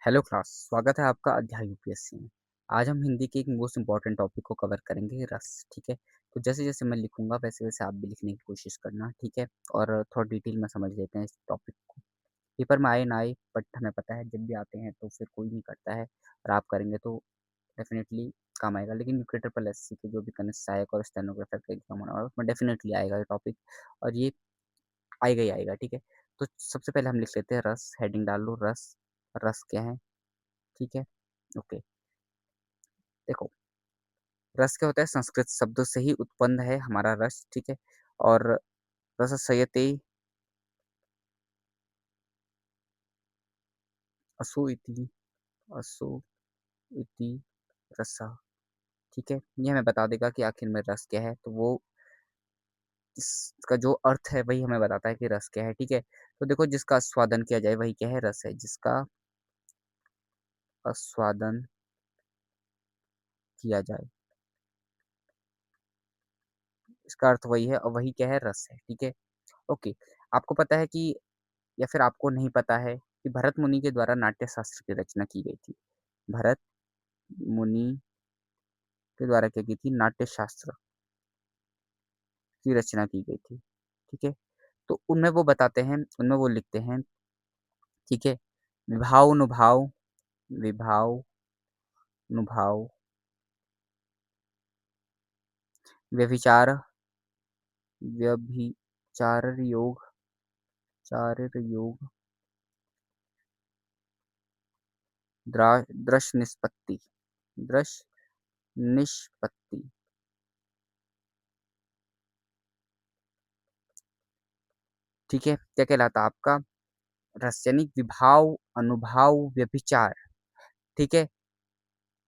Hello class, स्वागत है आपका अध्याय यूपीएससी में। आज हम हिंदी के एक मोस्ट इम्पोर्टेंट टॉपिक को कवर करेंगे, रस। ठीक है। तो जैसे जैसे मैं लिखूंगा वैसे वैसे आप भी लिखने की कोशिश करना। ठीक है। और थोड़ा डिटेल में समझ लेते हैं इस टॉपिक को। पेपर में आए ना आए, बट हमें पता है जब भी आते हैं तो फिर कोई नहीं करता है, और आप करेंगे तो डेफिनेटली काम आएगा। लेकिन यूके ट्रिपल एस सी के जो भी कनिष्ठ सहायक और स्टेनोग्राफर का एग्जाम होने वाला है उसमें डेफिनेटली आएगा ये टॉपिक, और ये आएगा ही आएगा। ठीक है। तो सबसे पहले हम लिख लेते हैं रस। हेडिंग डाल लो, रस। रस क्या है? ठीक है। ओके। देखो, रस क्या होता है? संस्कृत शब्दों से ही उत्पन्न है हमारा रस। ठीक है। और रसस्यते असो इति, असो इति रसः। ठीक है। ये हमें बता देगा कि आखिर में रस क्या है, तो वो इसका जो अर्थ है वही हमें बताता है कि रस क्या है। ठीक है। तो देखो, जिसका आस्वादन किया जाए वही क्या है? रस है। जिसका आस्वादन किया जाए, इसका अर्थ वही है, और वही क्या है? रस है। ठीक है। ओके। आपको पता है कि, या फिर आपको नहीं पता है कि भरत मुनि के द्वारा नाट्य शास्त्र की रचना की गई थी? भरत मुनि के द्वारा क्या की थी? नाट्य शास्त्र की रचना की गई थी। ठीक है। तो उनमें वो बताते हैं, उनमें वो लिखते हैं। ठीक है। विभावानुभाव, विभावानुभाव, व्यभिचार, व्यभिचार योग, चार योग, दृश निष्पत्ति, दृश निष्पत्ति। ठीक है। क्या कहलाता आपका? रस, यानी विभाव, अनुभाव, व्यभिचार। ठीक है।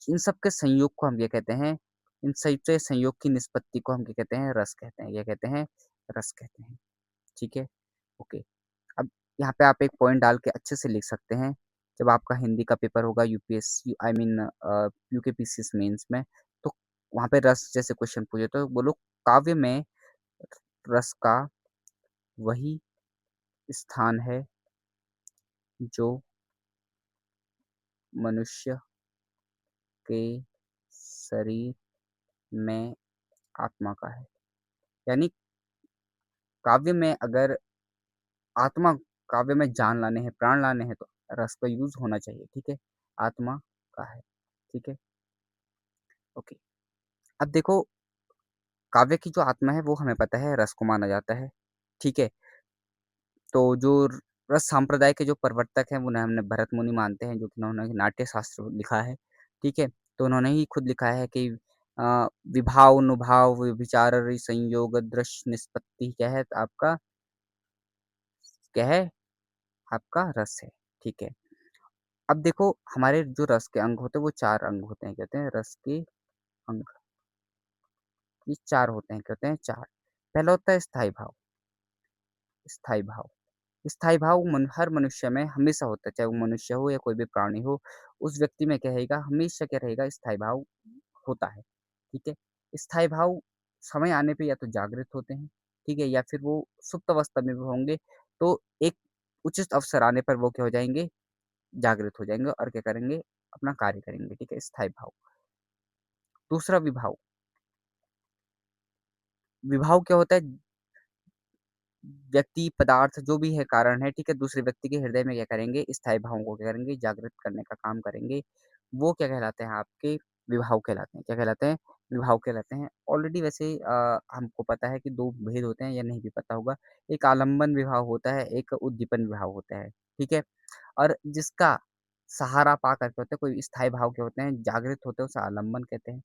इन सब के संयोग को हम क्या कहते हैं? इन सब के संयोग की निष्पत्ति को हम क्या कहते हैं? रस कहते हैं। क्या कहते हैं? रस कहते हैं। ठीक है। ओके। अब यहाँ पे आप एक पॉइंट डाल के अच्छे से लिख सकते हैं। जब आपका हिंदी का पेपर होगा यूपीएससी, आई मीन यूकेपीसीएस मेंस में, तो वहाँ पे रस जैसे क्वेश्चन पूछे तो बोलो, काव्य में रस का वही स्थान है जो मनुष्य के शरीर में आत्मा का है। यानी काव्य में अगर आत्मा, काव्य में जान लाने हैं, प्राण लाने हैं, तो रस का यूज होना चाहिए। ठीक है। आत्मा का है। ठीक है। ओके। अब देखो, काव्य की जो आत्मा है वो हमें पता है रस को माना जाता है। ठीक है। तो जो रस संप्रदाय के जो प्रवर्तक हैं वो हमने भरत मुनि मानते हैं, जो कि उन्होंने नाट्य शास्त्र लिखा है। ठीक है। तो उन्होंने ही खुद लिखा है कि विभाव अनुभाव विचार संयोग दृश्य निष्पत्ति क्या है आपका? क्या है आपका? रस है। ठीक है। अब देखो, हमारे जो रस के अंग होते हैं वो चार अंग होते हैं। कहते हैं रस के अंग, ये चार होते हैं। कहते हैं चार। पहला होता है स्थायी भाव। स्थायी भाव, स्थायी भाव हर मनुष्य में हमेशा होता है, चाहे वो मनुष्य हो या कोई भी प्राणी हो। उस व्यक्ति में क्या रहेगा? हमेशा क्या रहेगा? स्थायी भाव होता है। ठीक है। स्थायी भाव समय आने पे या तो जागृत होते हैं, ठीक है, या फिर वो सुप्त अवस्था में भी होंगे। तो एक उचित अवसर आने पर वो क्या हो जाएंगे? जागृत हो जाएंगे, और क्या करेंगे? अपना कार्य करेंगे। ठीक है। स्थायी भाव। दूसरा विभाव। विभाव क्या होता है? व्यक्ति, पदार्थ, जो भी है कारण है, ठीक है, दूसरे व्यक्ति के हृदय में क्या करेंगे? स्थायी भावों को क्या करेंगे? जागृत करने का काम करेंगे। वो क्या कहलाते हैं आपके? विभाव कहलाते हैं। क्या कहलाते हैं? विभाव कहलाते हैं। ऑलरेडी वैसे हमको पता है कि दो भेद होते हैं, या नहीं भी पता होगा। एक आलंबन विभाव होता है, एक उद्दीपन विभाव होता है। ठीक है। और जिसका सहारा पा करके होते हैं, कोई स्थायी भाव के होते हैं, जागृत होते हैं, उसे आलंबन कहते हैं।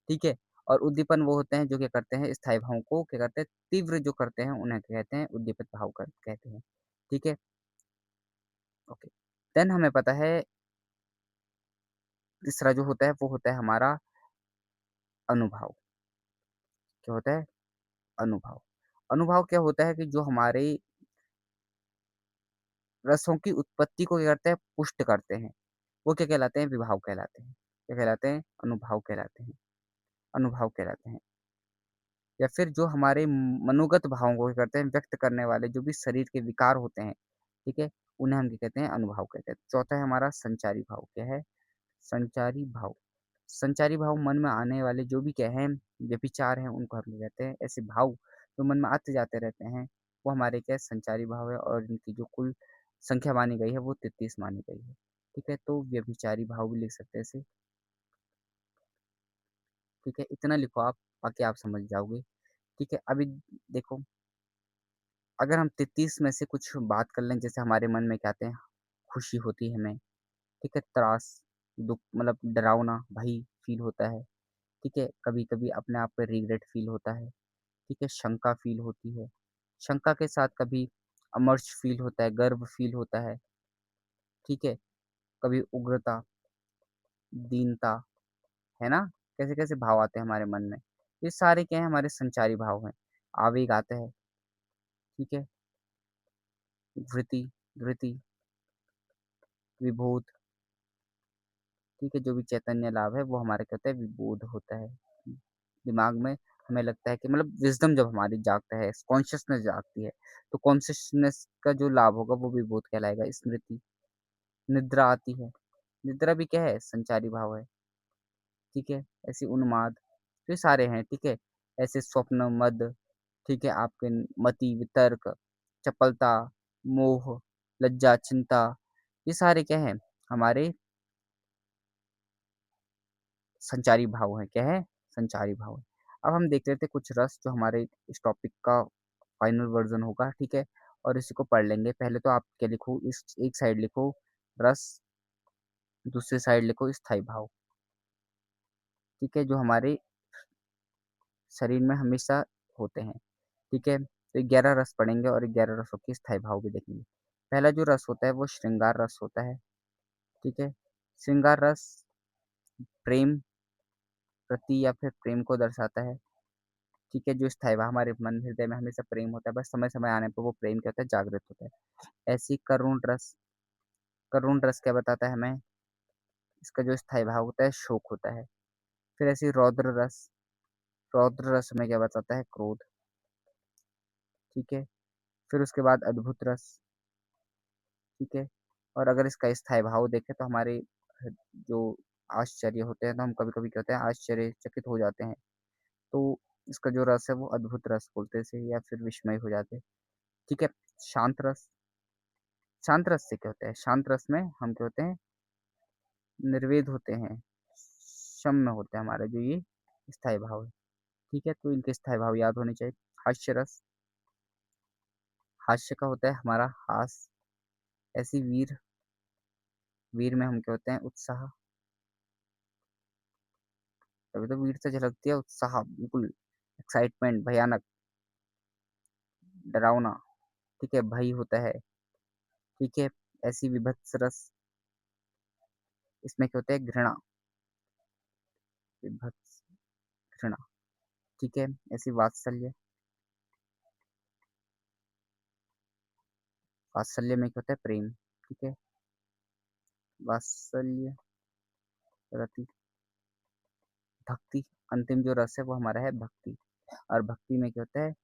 ठीक है। और उद्दीपन वो होते हैं जो क्या करते हैं? स्थायी भावों को क्या करते हैं? तीव्र जो करते हैं उन्हें क्या कहते हैं? उद्दीपित भाव कहते हैं। ठीक है। ओके। देन हमें पता है तीसरा जो होता है वो होता है हमारा अनुभव। क्या होता है? अनुभव। अनुभव क्या होता है कि जो हमारे रसों की उत्पत्ति को क्या करते हैं? पुष्ट करते हैं। वो क्या कहलाते हैं? विभाव कहलाते हैं। क्या कहलाते हैं? अनुभव कहलाते हैं। अनुभव कहलाते हैं। या फिर जो हमारे मनोगत भावों को क्या करते हैं? व्यक्त करने वाले जो भी शरीर के विकार होते हैं, ठीक है, उन्हें हम क्या कहते हैं? अनुभाव कहते हैं। चौथा है हमारा संचारी भाव, क्या है? संचारी भाव। संचारी भाव मन में आने वाले जो भी क्या हैं, व्यभिचार हैं, उनको हम कहते हैं। ऐसे भाव जो मन में आते जाते रहते हैं, वो हमारे क्या है? संचारी भाव है, और इनकी जो कुल संख्या मानी गई है वो 33 मानी गई है। ठीक है? तो व्यभिचारी भाव भी लिख सकते हैं इसे। ठीक है? इतना लिखो आप, बाकी आप समझ जाओगे। ठीक है? अभी देखो, अगर हम 33 में से कुछ बात कर लें, जैसे हमारे मन में क्या आते हैं? खुशी होती है हमें, ठीक है? त्रास, दुःख, मतलब डरावना, भय फ़ील होता है। ठीक है? कभी-कभी अपने आप पे रिग्रेट फ़ील होता है। ठीक है? शंका फ़ील होती है। शंका के साथ कभी अमर्ष फ़ील होता है, गर्व फ़ील होता है। ठीक है? कभी उग्रता, दीनता, है ना? कैसे-कैसे भाव आते हैं हमारे मन में। ये सारे क्या हैं? हमारे संचारी भाव हैं। आवेग आते हैं, ठीक है? वृत्ति, धृति, विभूत, ठीक है? जो भी चैतन्य लाभ है वो हमारा क्या होता है? विबोध होता है। दिमाग में हमें लगता है कि मतलब विज़डम जब हमारी जागता है, कॉन्शसनेस जागती है, तो कॉन्शसनेस का जो लाभ होगा वो विबोध कहलाएगा। स्मृति, निद्रा आती है। निद्रा भी क्या है? संचारी भाव है, ठीक है? ऐसे उन्माद, तो ये सारे हैं, ठीक है? ऐसे स्वप्न, मद, ठीक है? आपके मति, वितर्क, चपलता, मोह, लज्जा, चिंता, ये सारे क्या हैं? हमारे संचारी भाव हैं। क्या है? संचारी भाव है। अब हम देख लेते हैं कुछ रस जो हमारे इस टॉपिक का फाइनल वर्ज़न होगा, ठीक है? और इसी को पढ़ लेंगे। पहले तो आप क्या लिखो, इस एक साइड लिखो रस, दूसरी साइड लिखो स्थायी भाव, ठीक है? जो हमारे शरीर में हमेशा होते हैं, ठीक है? तो 11 रस पढ़ेंगे और 11 रसों के स्थायी भाव भी देखेंगे। पहला जो रस होता है वो श्रृंगार रस होता है, ठीक है? श्रृंगार रस प्रेम, प्रति या फिर प्रेम को दर्शाता है, ठीक है? जो स्थायी भाव हमारे मन हृदय में हमेशा प्रेम होता है, बस समय-समय आने पे वो प्रेम क्या होता है? जागृत होता है। ऐसे ही करुण रस क्या बताता है हमें? इसका जो स्थायी भाव होता है शोक होता है। फिर ऐसे ही रौद्र रस हमें क्या बताता है? क्रोध, ठीक है? फिर उसके बाद अद्भुत रस, ठीक है? और अगर इसका स्थायी भाव देखें तो हमारे जो आश्चर्य होते हैं, तो हम कभी-कभी क्या होते हैं? आश्चर्यचकित हो जाते हैं। तो इसका जो रस है वो अद्भुत रस बोलते हैं इसे, या फिर विस्मय हो जाते हैं, ठीक है? शांत रस, शांत रस से क्या होता है? शांत रस में हम क्या होते हैं? निर्वेद होते हैं, शम्य होते हैं हमारा जो ये स्थायी भाव है, ठीक है? तो इनके स्थायी भाव याद होने चाहिए। हास्य रस, हास्य का होता है हमारा हास, ऐसी वीर में हम क्या होते हैं? उत्साह, तभी तो वीर से झलकती है उत्साह, बिल्कुल एक्साइटमेंट, भयानक, डरावना, ठीक है? भय होता है, ठीक है? ऐसी विभत्स रस, इसमें क्या होता है? घृणा, विभत्स, घृणा, ठीक है? ऐसी वात्सल्य में क्या होता है? प्रेम, ठीक है? वात्सल्य, रति, भक्ति, अंतिम जो रस है वो हमारा है भक्ति। और भक्ति में क्या होता है?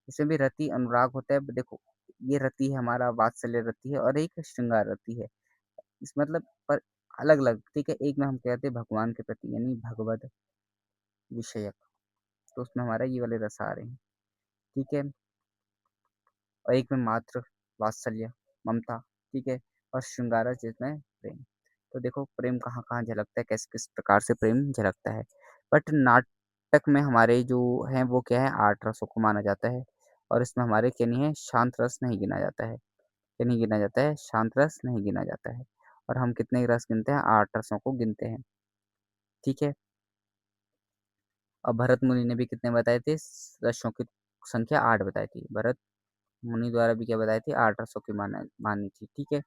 इसमें भी रति, अनुराग होता है। देखो, ये रति है हमारा, वात्सल्य रति है, और एक श्रृंगार रति है। इस मतलब पर अलग-अलग, ठीक है? एक में हम कहते हैं भगवान के प्रति, यानी भगवद विषयक, तो उसमें हमारा ये वाले रस आ रहे हैं, ठीक है? और एक में मात्र वात्सल्य, ममता, ठीक है? और श्रृंगार रस जिसमें प्रेम। तो देखो प्रेम कहाँ-कहाँ झलकता है, किस-किस प्रकार से प्रेम झलकता है। बट नाटक में हमारे जो हैं वो क्या है? 8 रसों को माना जाता है, और इसमें हमारे क्या नहीं है? शांत रस नहीं गिना जाता है। क्या नहीं गिना जाता है? शांत रस नहीं गिना जाता है। और हम कितने रस गिनते हैं? 8 रसों को गिनते हैं, ठीक है? और भरत मुनि ने भी कितने बताए थे? रसों की संख्या 8 बताई थी। भरत मुनि द्वारा भी क्या बताई थी? 8 रसों की मानी थी, ठीक है?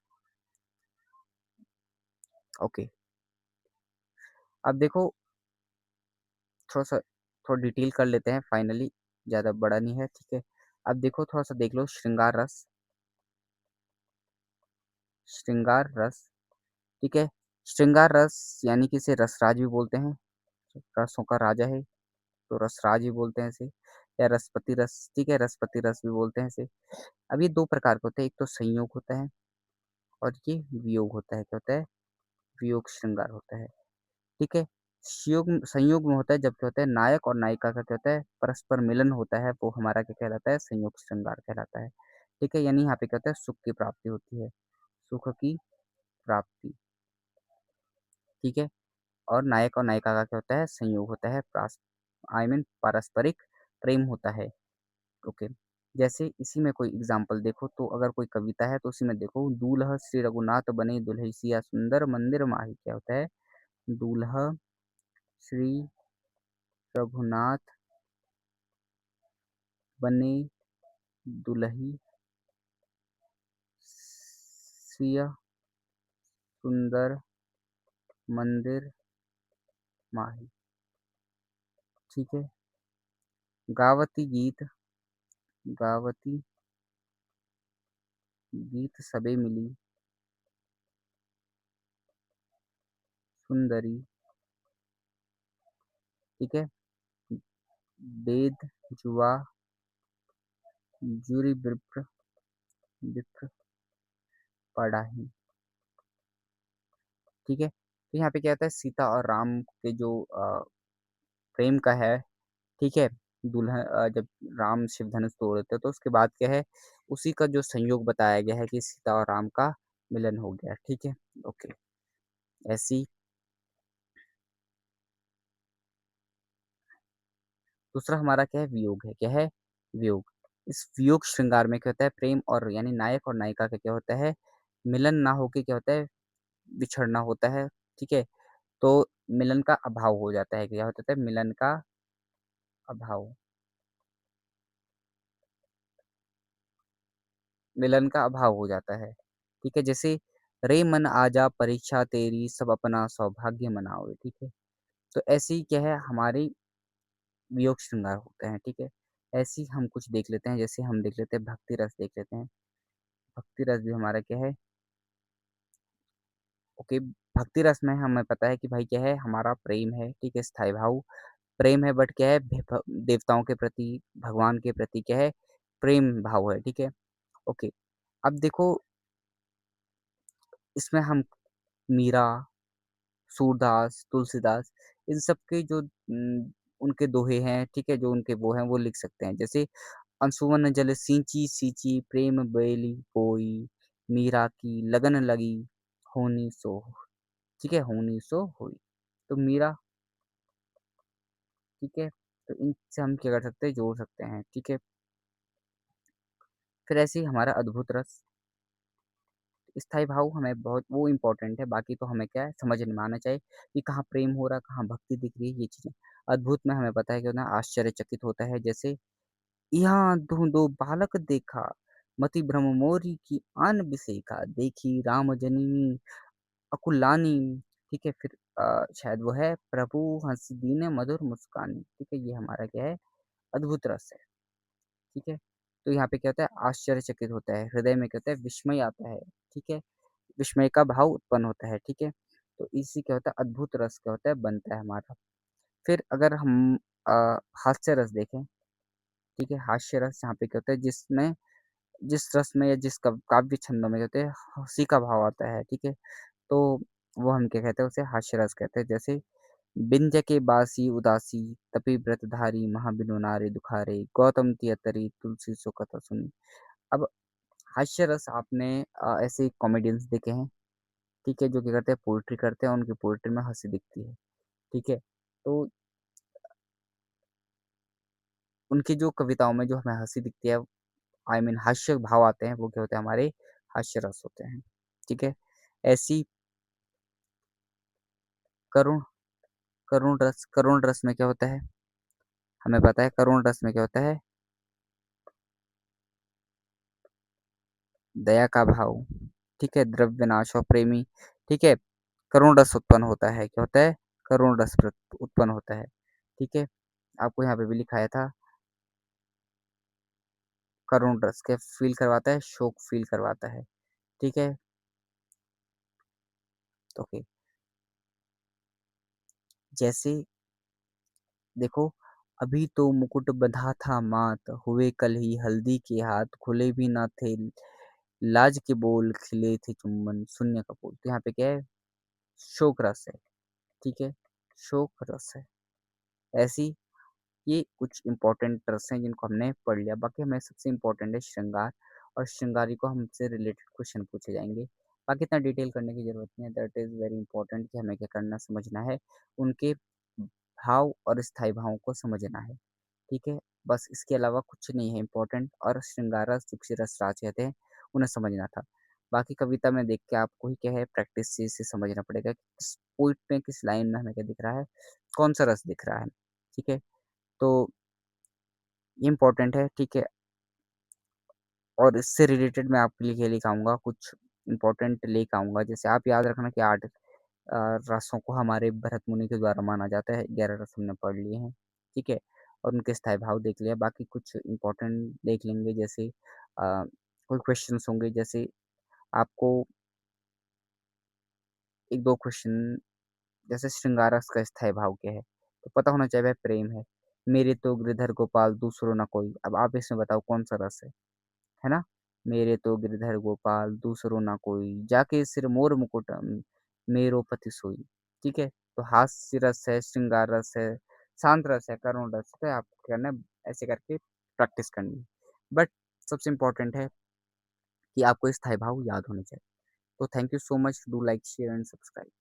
ओके। अब देखो, थोड़ा-सा थोड़ा डिटेल कर लेते हैं फाइनली, ज़्यादा बड़ा नहीं है, ठीक है? अब देखो, थोड़ा-सा देख लो श्रृंगार रस, ठीक है? श्रृंगार रस यानी कि इसे रसराज भी बोलते हैं, रसों का राजा है, तो रसराज भी बोलते हैं इसे, या रसपति रस, ठीक है? रसपति रस भी बोलते हैं इसे। अब ये 2 प्रकार के होते हैं, एक तो संयोग होता है, और ये वियोग होता है, क्या होता है? वियोग श्रृंगार होता है, ठीक है? संयोग में होता है जब क्या होता है नायक और नायिका का क्या होता है परस्पर मिलन होता है, वो हमारा क्या कहलाता है? संयोग श्रृंगार कहलाता है, ठीक है? यानी यहाँ पे क्या होता है सुख की प्राप्ति होती है, सुख की प्राप्ति, ठीक है? और नायक और नायिका का क्या होता है? संयोग होता है, पारस्परिक प्रेम होता है, ओके। जैसे इसी में कोई एग्जाम्पल देखो तो अगर कोई कविता है तो उसी में देखो, दूल्हा श्री रघुनाथ बने दुल्हई सिया सुंदर मंदिर माही, क्या होता है? दूल्हा श्री रघुनाथ बने दुल्ही सिया सुंदर मंदिर माही, ठीक है? गावती गीत, गावती गीत सबे मिली सुंदरी, ठीक है? वेद जुआ जुरी विप्र विप्र पढ़ाही, ठीक है? तो यहाँ पे क्या होता है सीता और राम के जो प्रेम का है, ठीक है? जब राम शिव धनुष तोड़ते तो उसके बाद क्या है उसी का जो संयोग बताया गया है कि सीता और राम का मिलन हो गया, ठीक है? ओके। ऐसी दूसरा हमारा क्या है वियोग है, क्या है? वियोग। इस वियोग श्रृंगार में क्या होता है प्रेम और यानी नायक और नायिका का क्या होता है मिलन ना होके क्या होता है बिछड़ना होता है, ठीक है? तो मिलन का अभाव हो जाता है, क्या होता है मिलन का अभाव, मिलन का अभाव हो जाता है, ठीक है? जैसे रे मन आजा परीक्षा तेरी सब अपना सौभाग्य मनाओ, ठीक है? तो ऐसे ही क्या है हमारे वियोग श्रृंगार होते हैं, ठीक है? ऐसे ही हम कुछ देख लेते हैं, जैसे हम देख लेते हैं भक्ति रस देख लेते हैं। भक्ति रस भी हमारा क्या है? ओके, भक्ति रस में हमें पता है कि भाई क्या है हमारा प्रेम है, ठीक है? स्थायी भाव प्रेम है, बट क्या है देवताओं के प्रति, भगवान के प्रति क्या है प्रेम भाव है, ठीक है? ओके। अब देखो इसमें हम मीरा, सूरदास, तुलसीदास इन सब के जो उनके दोहे हैं, ठीक है? जो उनके वो हैं वो लिख सकते हैं। जैसे अनसुवन जल सींची सींची प्रेम बेली कोई, मीरा की लगन लगी होनी सो, ठीक है? होनी सो हुई। तो मीरा, ठीक है? तो इनसे हम क्या कर सकते हैं जोड़ सकते हैं, ठीक है? फिर ऐसे ही हमारा अद्भुत रस, स्थायी भाव हमें बहुत वो इम्पोर्टेंट है, बाकी तो हमें क्या है समझ में आना चाहिए कि कहाँ प्रेम हो रहा है, कहाँ भक्ति दिख रही है, ये चीज़ें। अद्भुत में हमें पता है कि ना आश्चर्यचकित होता है, जैसे यहाँ धुंधो बालक देखा, मति भ्रम मोरी की आन बिसेका, देखी राम जननी अकुलानी, ठीक है? फिर शायद वो है प्रभु हंस दीन मधुर मुस्कानी, ठीक है? ये हमारा क्या है अद्भुत रस है, ठीक है? तो यहाँ पे क्या होता है आश्चर्यचकित होता है, हृदय में क्या होता है विस्मय आता है, ठीक है? विस्मय का भाव उत्पन्न होता है, ठीक है? तो इसी क्या होता है अद्भुत रस क्या होता है बनता है हमारा। फिर अगर हम अ, हास्य रस देखें, ठीक है? हास्य रस यहाँ पे क्या होता है जिसमें जिस रस में या जिस काव्य छंदों में क्या होते हैं हँसी का भाव आता है, ठीक है? तो वो हम क्या कहते हैं उसे हास्य रस कहते हैं। जैसे बिंध्य के बासी उदासी तपि व्रतधारी महाबिनु नारे दुखारे गौतम तियतरी तुलसी सो कथा सुनी। अब हास्य रस आपने ऐसे कॉमेडियंस देखे हैं, ठीक है? जो क्या करते हैं पोएट्री करते हैं, उनकी पोएट्री में हँसी दिखती है, ठीक है? तो उनकी जो कविताओं में जो हमें हँसी दिखती है, आई मीन हास्य भाव आते हैं, वो क्या होते हैं हमारे हास्य रस होते हैं, ठीक है? ऐसी करुण करुण रस में क्या होता है? हमें पता है करुण रस में क्या होता है? दया का भाव, ठीक है? द्रव्य नाश और प्रेमी, ठीक है? करुण रस उत्पन्न होता है, क्या होता है? करुण रस उत्पन्न होता है, ठीक है? आपको यहाँ पे भी लिखाया था करुण रस क्या फ़ील करवाता है? शोक फ़ील करवाता है, ठीक है? ओके, जैसे देखो अभी तो मुकुट बंधा था माथ, हुए कल ही हल्दी के हाथ, खुले भी ना थे लाज के बोल खिले थे चुम्बन शून्य का बोल। तो यहाँ पे क्या है? शोक रस है, ठीक है? शोक रस है। ऐसी ये कुछ इम्पोर्टेंट रस हैं जिनको हमने पढ़ लिया। बाकी हमें सबसे इम्पोर्टेंट है श्रृंगार, और श्रृंगारी को हमसे रिलेटेड क्वेश्चन पूछे जाएँगे। बाकी इतना डिटेल करने की ज़रूरत नहीं है, दैट इज़ वेरी इम्पोर्टेंट कि हमें क्या करना समझना है, उनके भाव और स्थायी भावों को समझना है, ठीक है? बस इसके अलावा कुछ नहीं है इम्पोर्टेंट, और श्रृंगारस, दुखी रस राज कहते हैं, उन्हें समझना था। बाकी कविता में देख के आपको ही क्या है प्रैक्टिस से समझना पड़ेगा कि किस पोएट में, किस लाइन में हमें क्या दिख रहा है, कौन-सा रस दिख रहा है, ठीक है? तो ये इम्पोर्टेंट है, ठीक है? और इससे रिलेटेड मैं आपके लिए क्या लेके आऊँगा, कुछ इम्पोर्टेंट लेके आऊँगा। जैसे आप याद रखना कि 8 रसों को हमारे भरत मुनि के द्वारा माना जाता है, 11 रस हमने पढ़ लिए हैं, ठीक है? और उनके स्थायी भाव देख लिया, बाकी कुछ इम्पोर्टेंट देख लेंगे, जैसे कोई क्वेश्चन्स होंगे, जैसे आपको 1-2 क्वेश्चन, जैसे श्रृंगार रस का स्थायी भाव क्या है? तो पता होना चाहिए भाई प्रेम है। मेरे तो गिरधर गोपाल दूसरो ना कोई, अब आप इसमें बताओ कौन-सा रस है ना? मेरे तो गिरधर गोपाल दूसरो ना कोई, जाके सिर मोर मुकुट मेरो पति सोई। ठीक है? तो हास्य रस है, श्रृंगार रस है, शांत रस है, करुण रस है, आपको क्या करना है, ऐसे करके प्रैक्टिस करनी है। बट सबसे इम्पोर्टेंट है कि आपको स्थायी भाव याद होने चाहिए। तो thank you so much, do like, share and subscribe.